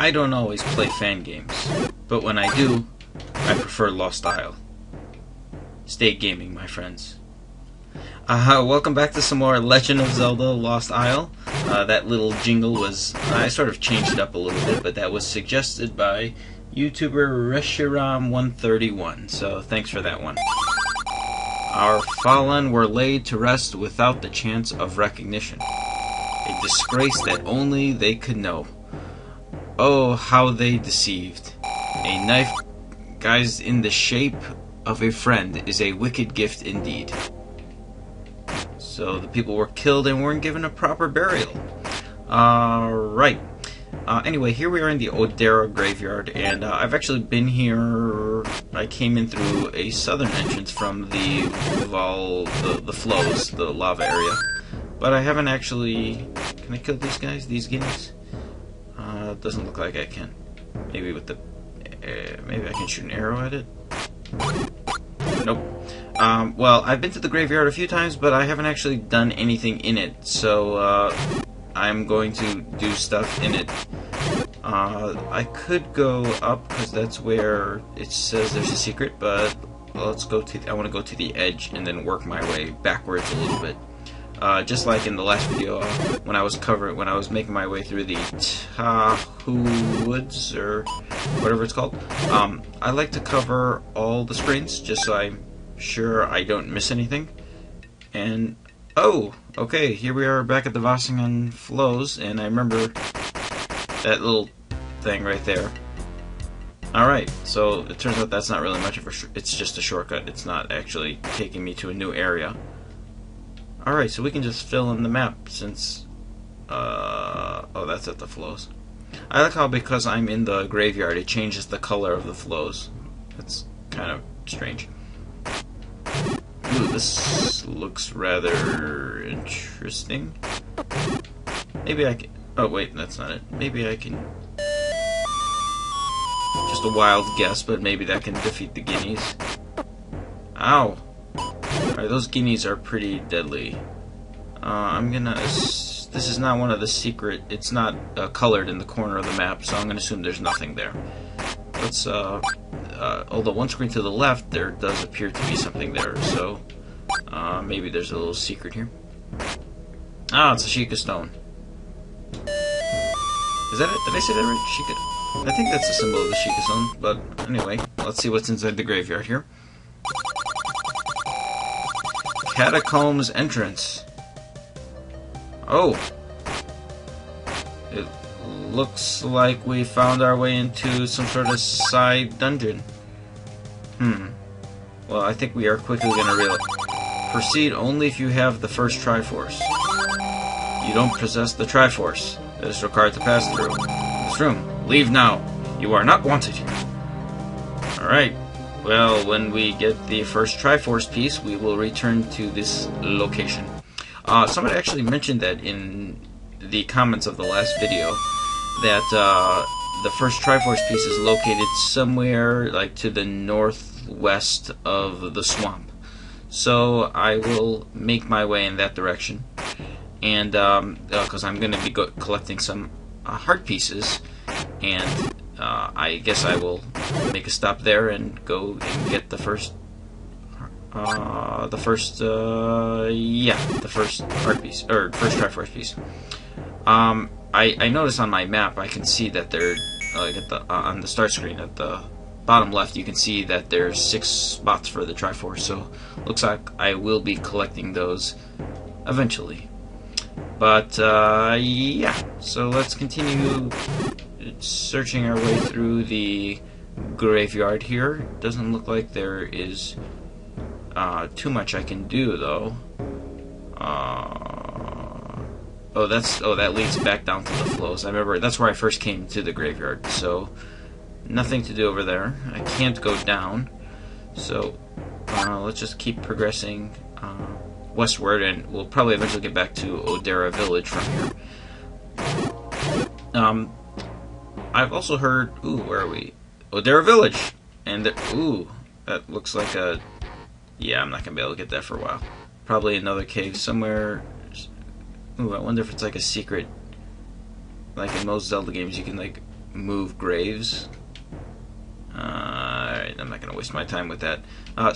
I don't always play fan games, but when I do, I prefer Lost Isle. Stay gaming, my friends. Welcome back to some more Legend of Zelda Lost Isle. That little jingle was, I sort of changed it up a little bit, but that was suggested by YouTuber Reshiram131, so thanks for that one. Our fallen were laid to rest without the chance of recognition. A disgrace that only they could know. Oh, how they deceived. A knife guised in the shape of a friend is a wicked gift indeed. So the people were killed and weren't given a proper burial. Right. Anyway, here we are in the Odera graveyard, and I've actually been here. I came in through a southern entrance from the flows, the lava area. But I haven't actually... Can I kill these guys, these guineas? Doesn't look like I can. Maybe with the... maybe I can shoot an arrow at it? Nope. Well, I've been to the graveyard a few times, but I haven't actually done anything in it, so I'm going to do stuff in it. I could go up, because that's where it says there's a secret, but let's go to... I want to go to the edge and then work my way backwards a little bit. Just like in the last video, when I was making my way through the Tahu Woods, or whatever it's called, I like to cover all the screens, just so I'm sure I don't miss anything. And, oh, okay, here we are back at the Vossingen Flows, and I remember that little thing right there. Alright, so it turns out that's not really much of a it's just a shortcut. It's not actually taking me to a new area. Alright, so we can just fill in the map since... oh, that's at the flows. I like how because I'm in the graveyard, it changes the color of the flows. That's kind of strange. Ooh, this looks rather interesting. Maybe I can... Oh, wait, that's not it. Maybe I can... Just a wild guess, but maybe that can defeat the guineas. Ow! Alright, those guineas are pretty deadly. I'm gonna... This is not one of the secret... It's not colored in the corner of the map, so I'm gonna assume there's nothing there. Let's, although one screen to the left, there does appear to be something there, so... maybe there's a little secret here. Ah, it's a Sheikah Stone. Is that it? Did I say that right? Sheikah... I think that's a symbol of the Sheikah Stone, but anyway, let's see what's inside the graveyard here. Catacombs entrance. Oh. It looks like we found our way into some sort of side dungeon. Well, I think we are quickly going to realize. Proceed only if you have the first Triforce. You don't possess the Triforce that is required to pass through this room. Leave now. You are not wanted here. Alright. Well, when we get the first Triforce piece, we will return to this location. Somebody actually mentioned that in the comments of the last video, that the first Triforce piece is located somewhere like to the northwest of the swamp. So I will make my way in that direction, and because I'm going to be collecting some heart pieces, and I guess I will make a stop there and go and get the first heart piece, or first Triforce piece. I notice on my map I can see that there, like at the on the start screen at the bottom left, you can see that there's 6 spots for the Triforce. So looks like I will be collecting those eventually. But yeah, so let's continue searching our way through the graveyard here. Doesn't look like there is too much I can do though. Oh, that leads back down to the flows. I remember that's where I first came to the graveyard. So nothing to do over there. I can't go down. So let's just keep progressing westward, and we'll probably eventually get back to Odera Village from here. I've also heard... Ooh, where are we? Odera Village! And, ooh, that looks like a... Yeah, I'm not going to be able to get that for a while. Probably another cave somewhere. Ooh, I wonder if it's like a secret. Like in most Zelda games, you can, like, move graves. Alright, I'm not going to waste my time with that.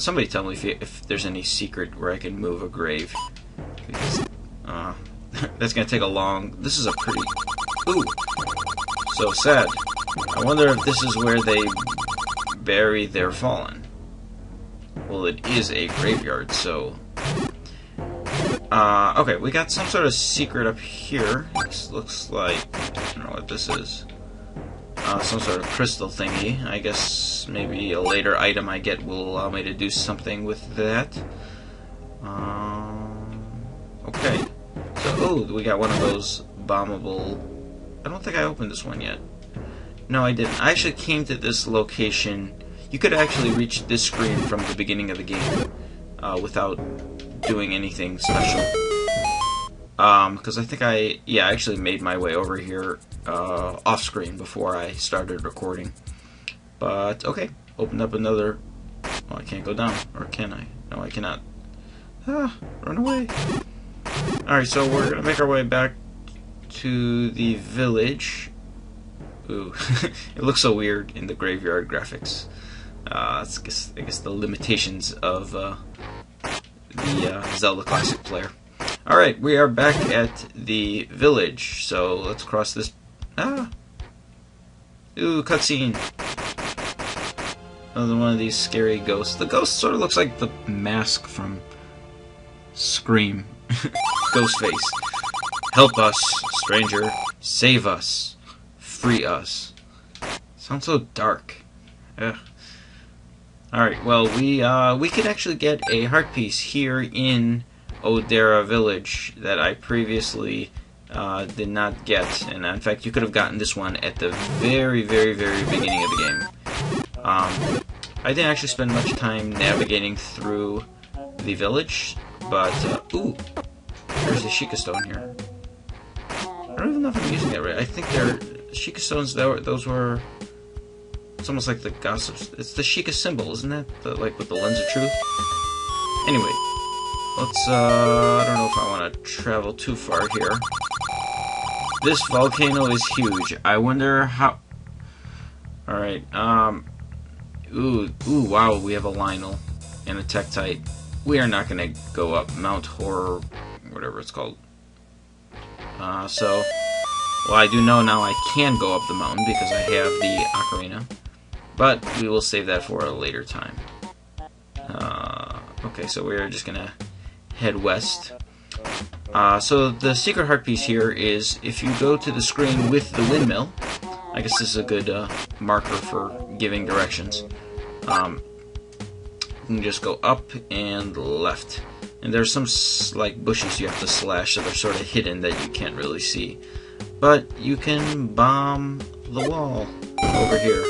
Somebody tell me if there's any secret where I can move a grave. Because, that's going to take a long... This is a pretty... Ooh! So sad. I wonder if this is where they bury their fallen. Well, it is a graveyard, so... okay, we got some sort of secret up here. This looks like... I don't know what this is. Some sort of crystal thingy. I guess maybe a later item I get will allow me to do something with that. Okay. So, oh, we got one of those bombable... I don't think I opened this one yet. No, I didn't. I actually came to this location... You could actually reach this screen from the beginning of the game without doing anything special. Because I think I actually made my way over here off screen before I started recording. But okay, opened up another. Oh, I can't go down, or can I? No, I cannot. Ah, run away! All right, so we're gonna make our way back to the village. Ooh, it looks so weird in the graveyard graphics. I guess the limitations of the Zelda Classic player. Alright, we are back at the village, so let's cross this... Ah! Ooh, cutscene! Another one of these scary ghosts. The ghost sort of looks like the mask from Scream. Ghostface. Help us, stranger. Save us. Free us. Sounds so dark. Ugh. Alright, well, we could actually get a heart piece here in Odera Village that I previously did not get. And in fact, you could have gotten this one at the very, very, very beginning of the game. I didn't actually spend much time navigating through the village, but, ooh, there's a Sheikah Stone here. I don't even know if I'm using that right. I think they're Sheikah Stones, those were... It's almost like the gossips. It's the Sheikah symbol, isn't it? Like with the lens of truth. Anyway, let's. I don't know if I want to travel too far here. This volcano is huge. I wonder how. All right. Ooh, wow. We have a Lionel and a Tektite. We are not gonna go up Mount Horror, whatever it's called. So, well, I do know now I can go up the mountain because I have the ocarina. But we will save that for a later time. Okay, so we're just gonna head west. So the secret heart piece here is if you go to the screen with the windmill, I guess this is a good marker for giving directions. You can just go up and left. And there's some like bushes you have to slash that are sort of hidden that you can't really see. But you can bomb the wall over here.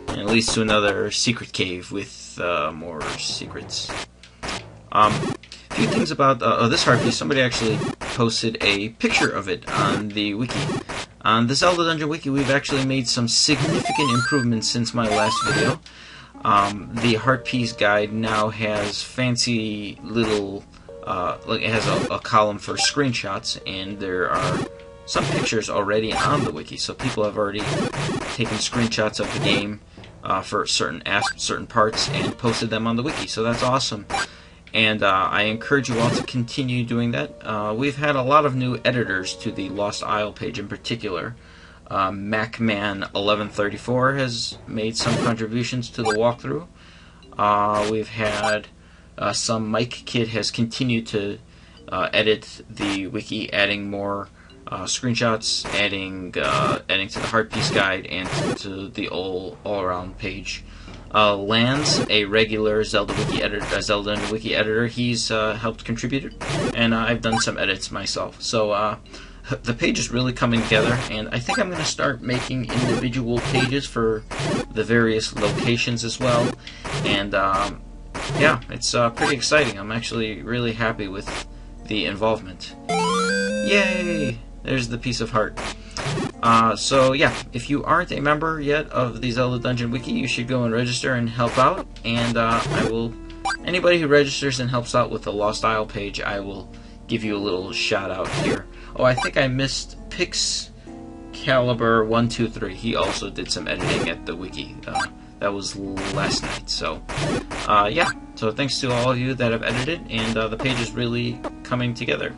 And it leads to another secret cave with more secrets. A few things about this heart piece. Somebody actually posted a picture of it on the wiki. On the Zelda Dungeon wiki, we've actually made some significant improvements since my last video. The heart piece guide now has fancy little, like it has a column for screenshots, and there are some pictures already on the wiki. So people have already taken screenshots of the game for certain parts and posted them on the wiki. So that's awesome. And I encourage you all to continue doing that. We've had a lot of new editors to the Lost Isle page in particular. MacMan1134 has made some contributions to the walkthrough. We've had some Mike Kid has continued to edit the wiki, adding more screenshots, adding to the heart piece guide and to the all-around page. Lance, a regular Zelda wiki editor, he's helped contribute, and I've done some edits myself. So the page is really coming together, and I think I'm going to start making individual pages for the various locations as well. And yeah, it's pretty exciting. I'm actually really happy with the involvement. Yay! There's the piece of heart. So yeah, if you aren't a member yet of the Zelda Dungeon Wiki, you should go and register and help out. And anybody who registers and helps out with the Lost Isle page, I will give you a little shout out here. Oh, I think I missed Pix Caliber 123. He also did some editing at the wiki. That was last night. So, yeah. So thanks to all of you that have edited, and the page is really coming together.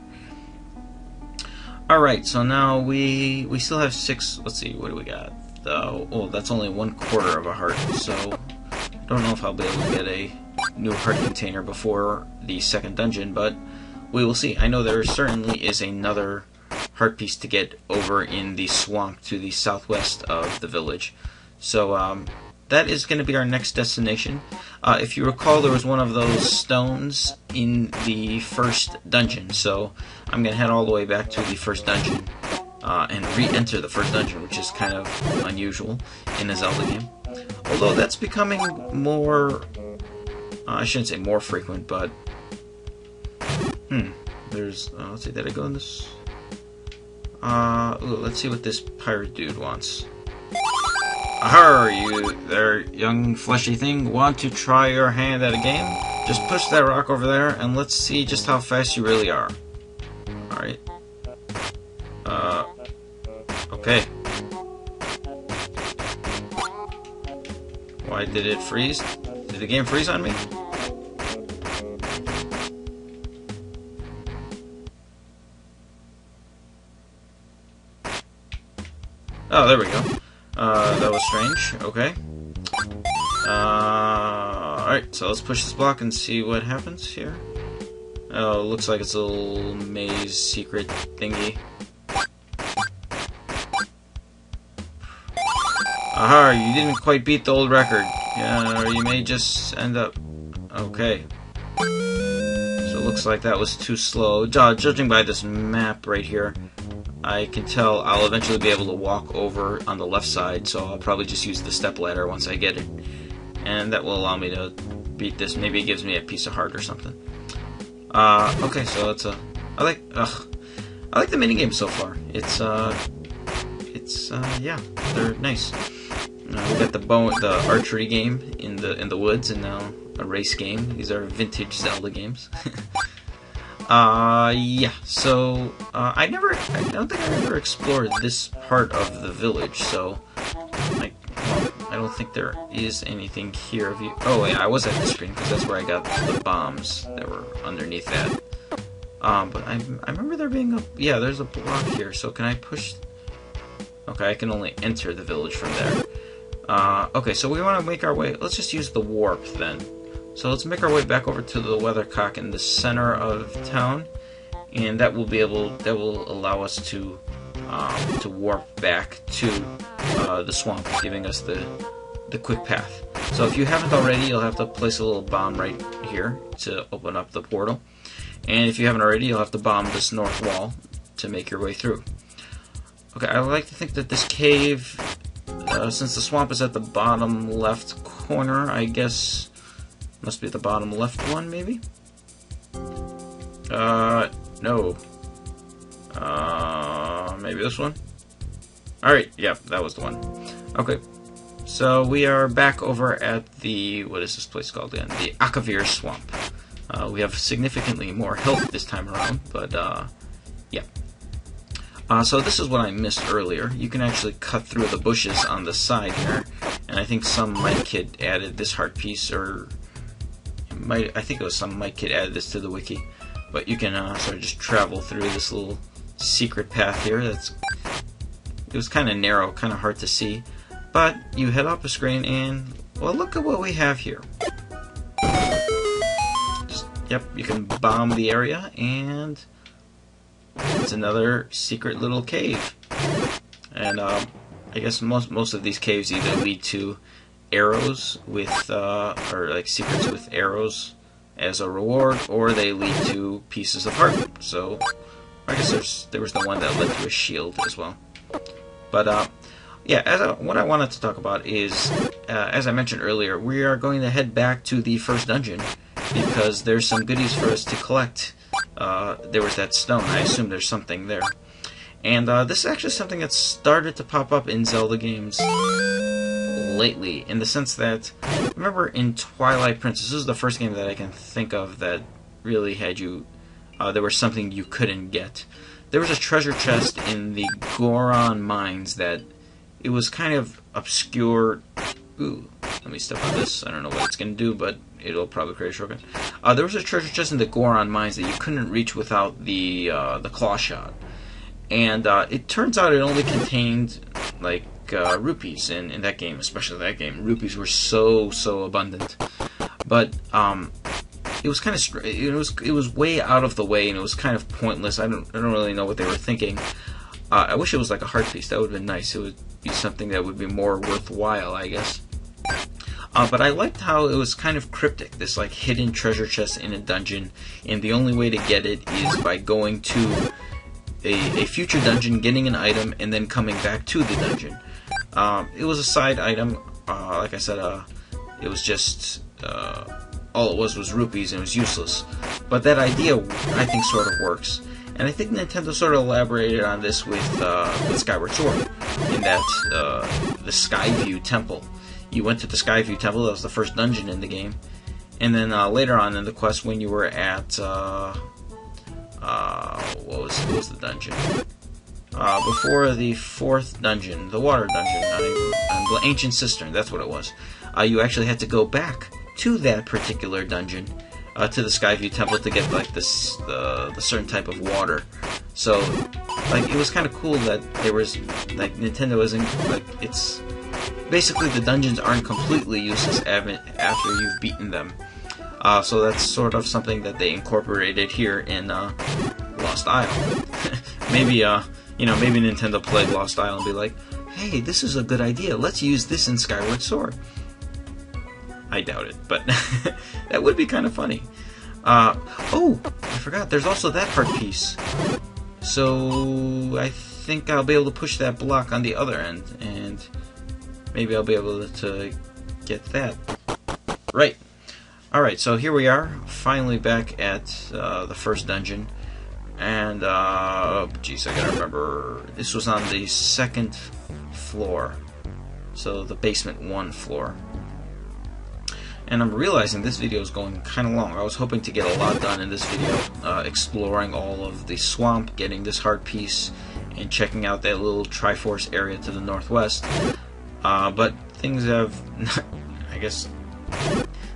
All right. So now we still have 6. Let's see. What do we got? Oh, that's only 1/4 of a heart. So I don't know if I'll be able to get a new heart container before the second dungeon, but we will see. I know there certainly is another heart piece to get over in the swamp to the southwest of the village. So that is going to be our next destination. If you recall, there was one of those stones in the first dungeon, so I'm going to head all the way back to the first dungeon and re-enter the first dungeon, which is kind of unusual in a Zelda game. Although that's becoming more, I shouldn't say more frequent, but there's, let's see, did I go in this? Ooh, let's see what this pirate dude wants. Ahar, you there, young fleshy thing, want to try your hand at a game? Just push that rock over there and let's see just how fast you really are. Alright. Okay. Why did it freeze? Did the game freeze on me? Oh, there we go. That was strange. Okay. Alright, so let's push this block and see what happens here. Oh, looks like it's a little maze secret thingy. Aha, you didn't quite beat the old record. Yeah, or you may just end up... Okay. So it looks like that was too slow. Judging by this map right here, I can tell I'll eventually be able to walk over on the left side, so I'll probably just use the step ladder once I get it. And that will allow me to beat this. Maybe it gives me a piece of heart or something. Okay, so it's a... I like the minigames so far. Yeah, they're nice. We got the archery game in the woods, and now a race game. These are vintage Zelda games. Yeah, so, I don't think I ever explored this part of the village, so, I don't think there is anything here. Oh, yeah, I was at the screen, because that's where I got the bombs that were underneath that. But I remember there being yeah, there's a block here, so can I push? Okay, I can only enter the village from there. Okay, so we want to make our way, let's just use the warp then. So let's make our way back over to the weathercock in the center of town, and that will allow us to warp back to the swamp, giving us the quick path. So if you haven't already, you'll have to place a little bomb right here to open up the portal, and if you haven't already, you'll have to bomb this north wall to make your way through. Okay, I like to think that this cave, since the swamp is at the bottom left corner, I guess. Must be the bottom left one, maybe? No. Maybe this one? Alright, yep, that was the one. Okay. So we are back over at the, what is this place called again? The Akavir Swamp. We have significantly more health this time around, but, yeah. So this is what I missed earlier. You can actually cut through the bushes on the side here, and I think some Mike Kid added this heart piece, or... I think it was some Mike Kid added this to the wiki, but you can sort of just travel through this little secret path here. It was kind of narrow, kind of hard to see, but you head up a screen and, well, look at what we have here. Yep, you can bomb the area, and it's another secret little cave. And I guess most of these caves either lead to arrows with, or like secrets with arrows as a reward, or they lead to pieces of heart. So I guess there was the one that led to a shield as well. But yeah, what I wanted to talk about is, as I mentioned earlier, we are going to head back to the first dungeon because there's some goodies for us to collect. There was that stone. I assume there's something there. And this is actually something that's started to pop up in Zelda games lately, in the sense that, remember in Twilight Princess, this is the first game that I can think of that really had you, there was something you couldn't get. there was a treasure chest in the Goron mines that it was kind of obscure. Ooh, let me step on this. I don't know what it's going to do, but it'll probably create a shortcut. There was a treasure chest in the Goron mines that you couldn't reach without the claw shot. And it turns out it only contained, like, rupees in that game, especially that game. Rupees were so abundant. But it was kind of it was way out of the way, and it was kind of pointless. I don't really know what they were thinking. I wish it was like a heart piece. That would have been nice. It would be something that would be more worthwhile, I guess. But I liked how it was kind of cryptic, this like hidden treasure chest in a dungeon, and the only way to get it is by going to a future dungeon, getting an item, and then coming back to the dungeon. It was a side item. Like I said, it was just all it was rupees, and it was useless. But that idea, I think, sort of works. And I think Nintendo sort of elaborated on this with Skyward Sword, in that the Skyview Temple. You went to the Skyview Temple. That was the first dungeon in the game. And then later on in the quest, when you were at what was the dungeon? Before the 4th dungeon, the water dungeon, the Ancient Cistern. That's what it was. You actually had to go back to that particular dungeon, to the Skyview Temple, to get like the certain type of water. So, like, it was kind of cool that there was, like, Nintendo isn't, like, it's basically the dungeons aren't completely useless after you've beaten them. So that's sort of something that they incorporated here in Lost Isle. Maybe maybe Nintendo played Lost Isle and be like, hey, this is a good idea. Let's use this in Skyward Sword. I doubt it, but that would be kind of funny. Oh, I forgot. There's also that heart piece. So I think I'll be able to push that block on the other end, and maybe I'll be able to get that. Right. Alright, so here we are, finally back at the first dungeon. And, oh, jeez, I gotta remember. This was on the 2nd floor. So the basement 1 floor. And I'm realizing this video is going kind of long. I was hoping to get a lot done in this video, exploring all of the swamp, getting this heart piece, and checking out that little Triforce area to the northwest. But things have, I guess,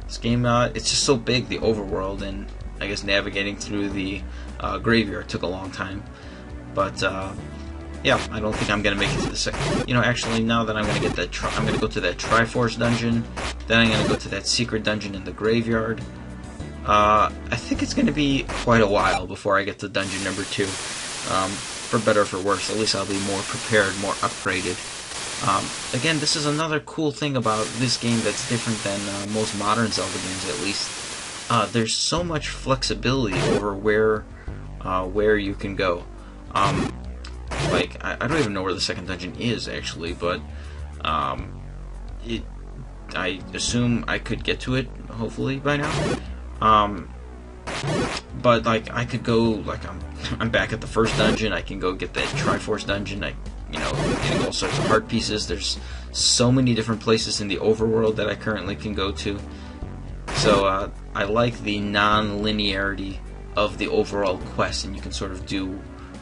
this game, it's just so big, the overworld, and I guess navigating through the graveyard took a long time. But, yeah, I don't think I'm gonna make it to the second. Actually, now that I'm gonna get that, I'm gonna go to that Triforce dungeon. Then I'm gonna go to that secret dungeon in the graveyard. I think it's gonna be quite a while before I get to dungeon number 2. For better or for worse, at least I'll be more prepared, more upgraded. Again, this is another cool thing about this game that's different than most modern Zelda games, at least. There's so much flexibility over where you can go. Like, I don't even know where the second dungeon is, actually, but I assume I could get to it, hopefully, by now. But, like, I could go, like, I'm back at the first dungeon. I can go get that Triforce dungeon. Getting all sorts of heart pieces. There's so many different places in the overworld that I currently can go to. So I like the non-linearity of the overall quest, and you can sort of do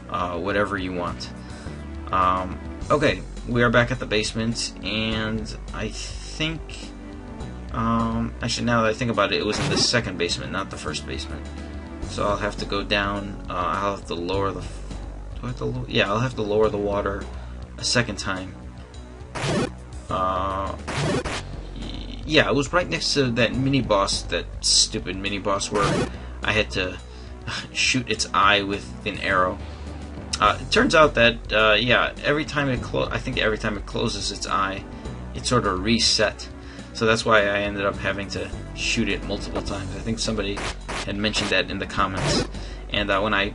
whatever you want. Okay, we are back at the basement, and I think actually, now that I think about it, it was in the second basement, not the first basement. So I'll have to go down. I'll have to lower the. Yeah, I'll have to lower the water a second time. Yeah, it was right next to that mini-boss, that stupid mini-boss where I had to shoot its eye with an arrow. It turns out that, yeah, every time it closes its eye, it sort of reset. So that's why I ended up having to shoot it multiple times. I think somebody had mentioned that in the comments. And when I,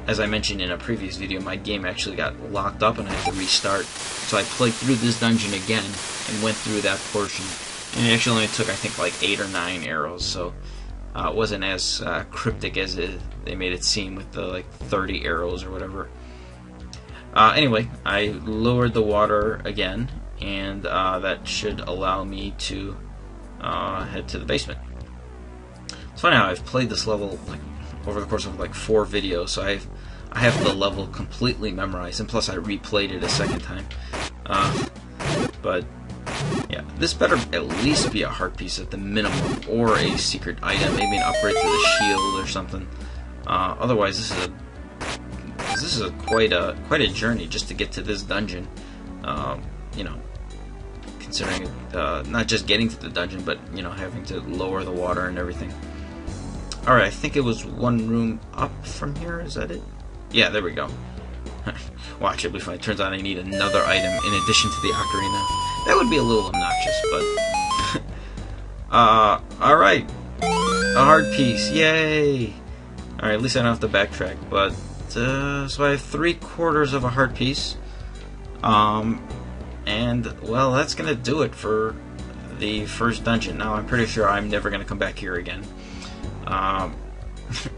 as I mentioned in a previous video, my game actually got locked up and I had to restart. So I played through this dungeon again and went through that portion. And it actually only took, I think, like 8 or 9 arrows. So it wasn't as cryptic as they made it seem with the like 30 arrows or whatever. Anyway, I lowered the water again, and that should allow me to head to the basement. It's funny how I've played this level like over the course of like 4 videos, so I I have the level completely memorized, and plus I replayed it a second time. But yeah, this better at least be a heart piece at the minimum, or a secret item, maybe an upgrade to the shield or something. Otherwise, this is quite a journey just to get to this dungeon. You know, considering not just getting to the dungeon, but you know, having to lower the water and everything. All right, I think it was one room up from here. Is that it? Yeah, there we go. Watch, it'll be fine. Turns out I need another item in addition to the ocarina. That would be a little obnoxious, but alright. A heart piece, yay! Alright, at least I don't have to backtrack, but so I have 3/4 of a heart piece. And well, that's gonna do it for the first dungeon. Now I'm pretty sure I'm never gonna come back here again.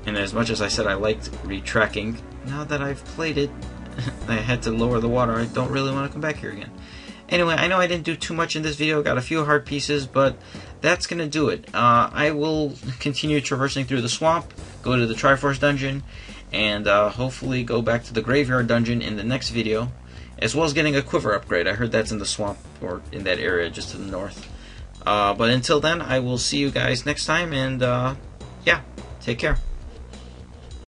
And as much as I said I liked retracking, now that I've played it, I had to lower the water. I don't really want to come back here again. Anyway, I know I didn't do too much in this video. Got a few heart pieces, but that's going to do it. I will continue traversing through the swamp, go to the Triforce dungeon, and hopefully go back to the Graveyard dungeon in the next video, as well as getting a quiver upgrade. I heard that's in the swamp, or in that area just to the north. But until then, I will see you guys next time, and yeah, take care.